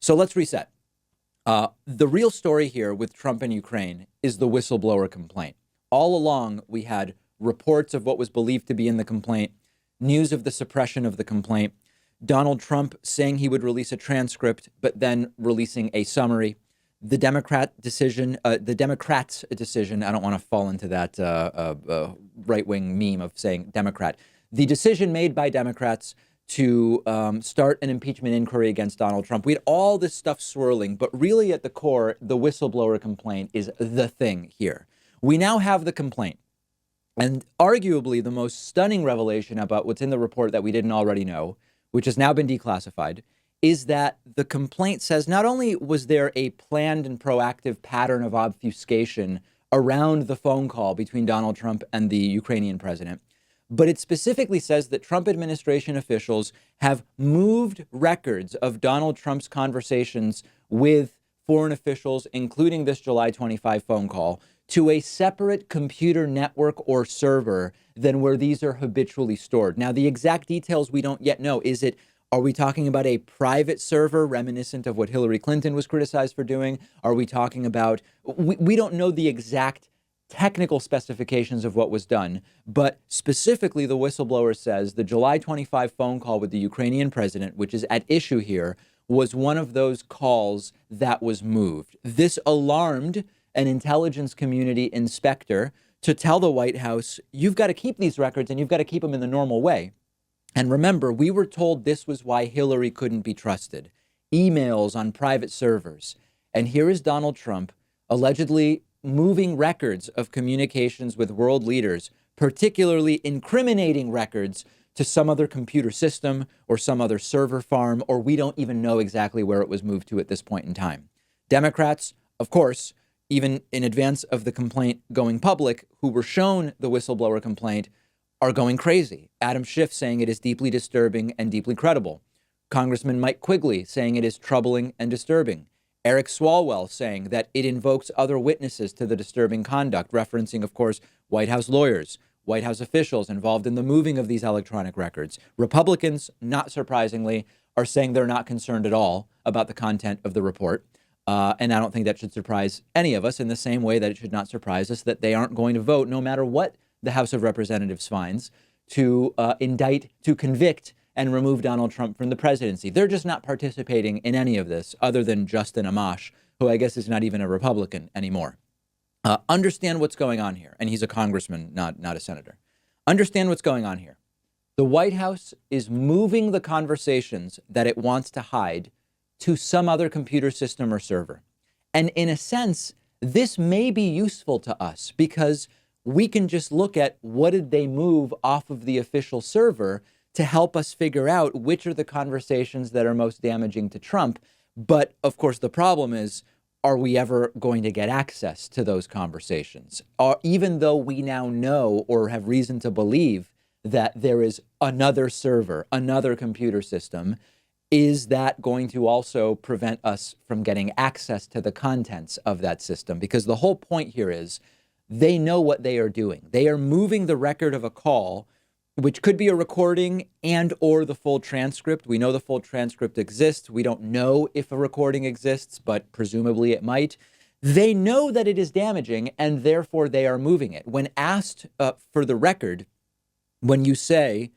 So let's reset. The real story here with Trump and Ukraine is the whistleblower complaint. All along, we had reports of what was believed to be in the complaint, news of the suppression of the complaint, Donald Trump saying he would release a transcript, but then releasing a summary. The Democrats' decision, I don't want to fall into that right-wing meme of saying Democrat. The decision made by Democrats to start an impeachment inquiry against Donald Trump. We had all this stuff swirling, but really at the core, the whistleblower complaint is the thing here. We now have the complaint. And arguably the most stunning revelation about what's in the report that we didn't already know, which has now been declassified, is that the complaint says not only was there a planned and proactive pattern of obfuscation around the phone call between Donald Trump and the Ukrainian president, but it specifically says that Trump administration officials have moved records of Donald Trump's conversations with foreign officials, including this July 25 phone call, to a separate computer network or server than where these are habitually stored. Now, the exact details we don't yet know. Are we talking about a private server reminiscent of what Hillary Clinton was criticized for doing? Are we talking about, we don't know the exact technical specifications of what was done, but specifically the whistleblower says the July 25 phone call with the Ukrainian president, which is at issue here, was one of those calls that was moved. This alarmed an intelligence community inspector to tell the White House, you've got to keep these records and you've got to keep them in the normal way. And remember, we were told this was why Hillary couldn't be trusted. Emails on private servers. And here is Donald Trump allegedly moving records of communications with world leaders, particularly incriminating records to some other computer system or some other server farm, or we don't even know exactly where it was moved to at this point in time. Democrats, of course, even in advance of the complaint going public, who were shown the whistleblower complaint, are going crazy. Adam Schiff saying it is deeply disturbing and deeply credible. Congressman Mike Quigley saying it is troubling and disturbing. Eric Swalwell saying that it invokes other witnesses to the disturbing conduct, referencing, of course, White House lawyers, White House officials involved in the moving of these electronic records. Republicans, not surprisingly, are saying they're not concerned at all about the content of the report. And I don't think that should surprise any of us in the same way that it should not surprise us that they aren't going to vote, no matter what the House of Representatives finds, to indict, to convict, and remove Donald Trump from the presidency. They're just not participating in any of this other than Justin Amash, who I guess is not even a Republican anymore. Understand what's going on here. And he's a congressman, not a senator. Understand what's going on here. The White House is moving the conversations that it wants to hide to some other computer system or server. And in a sense, this may be useful to us because we can just look at what did they move off of the official server to help us figure out which are the conversations that are most damaging to Trump. But of course, the problem is, are we ever going to get access to those conversations? Even though we now know or have reason to believe that there is another server, another computer system, is that going to also prevent us from getting access to the contents of that system? Because the whole point here is they know what they are doing. They are moving the record of a call, which could be a recording and or the full transcript. We know the full transcript exists. We don't know if a recording exists, but presumably it might. They know that it is damaging, and therefore they are moving it. When asked for the record, when you say,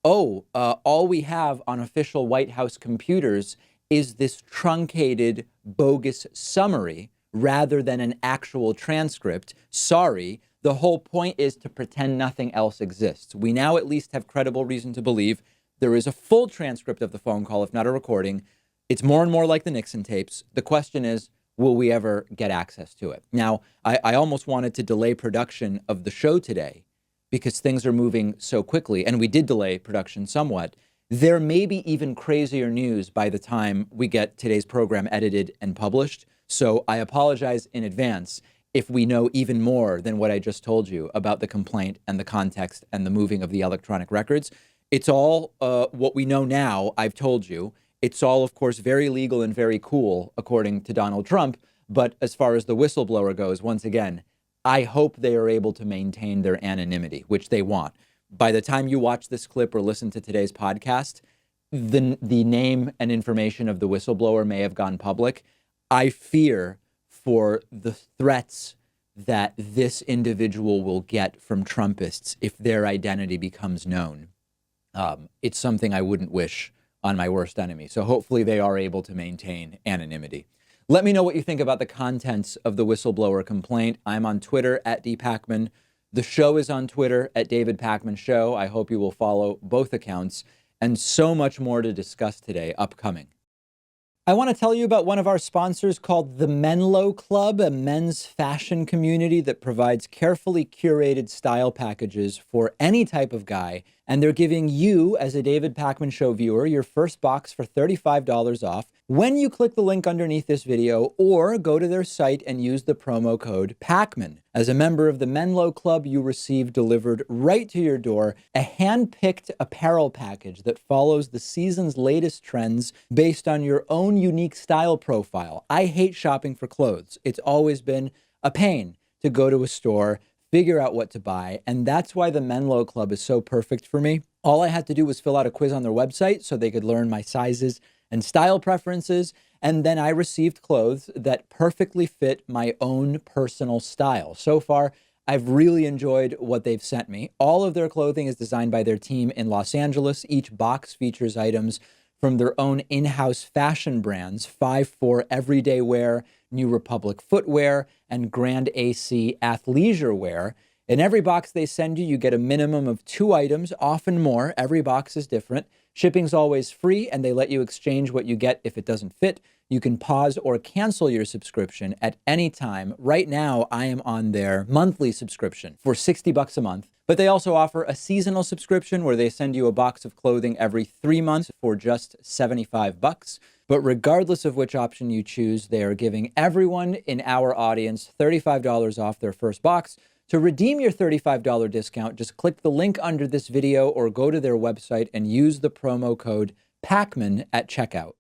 all we have on official White House computers is this truncated, bogus summary rather than an actual transcript. Sorry, the whole point is to pretend nothing else exists. We now at least have credible reason to believe there is a full transcript of the phone call, if not a recording. It's more and more like the Nixon tapes. The question is, will we ever get access to it? Now, I almost wanted to delay production of the show today because things are moving so quickly, and we did delay production somewhat. There may be even crazier news by the time we get today's program edited and published. So I apologize in advance if we know even more than what I just told you about the complaint and the context and the moving of the electronic records. It's all what we know now, I've told you. It's all, of course, very legal and very cool, according to Donald Trump. But as far as the whistleblower goes, once again, I hope they are able to maintain their anonymity, which they want. By the time you watch this clip or listen to today's podcast, the name and information of the whistleblower may have gone public. I fear for the threats that this individual will get from Trumpists if their identity becomes known. It's something I wouldn't wish on my worst enemy. So hopefully they are able to maintain anonymity. Let me know what you think about the contents of the whistleblower complaint. I'm on Twitter at @DPakman. The show is on Twitter at David Pakman Show. I hope you will follow both accounts, and so much more to discuss today upcoming. I want to tell you about one of our sponsors called the Menlo Club, a men's fashion community that provides carefully curated style packages for any type of guy. And they're giving you, as a David Pakman Show viewer, your first box for $35 off when you click the link underneath this video or go to their site and use the promo code Pakman. As a member of the Menlo Club, you receive delivered right to your door a hand-picked apparel package that follows the season's latest trends based on your own unique style profile. I hate shopping for clothes. It's always been a pain to go to a store, figure out what to buy, and that's why the Menlo Club is so perfect for me. All I had to do was fill out a quiz on their website so they could learn my sizes and style preferences, and then I received clothes that perfectly fit my own personal style. So far, I've really enjoyed what they've sent me. All of their clothing is designed by their team in Los Angeles. Each box features items from their own in-house fashion brands, 5-4 Everyday Wear, New Republic Footwear, and Grand AC Athleisure Wear. In every box they send you, you get a minimum of 2 items, often more. Every box is different. Shipping's always free, and they let you exchange what you get if it doesn't fit. You can pause or cancel your subscription at any time. Right now, I am on their monthly subscription for $60 a month. But they also offer a seasonal subscription where they send you a box of clothing every 3 months for just $75. But regardless of which option you choose, they are giving everyone in our audience $35 off their first box. To redeem your $35 discount, just click the link under this video or go to their website and use the promo code Pakman at checkout.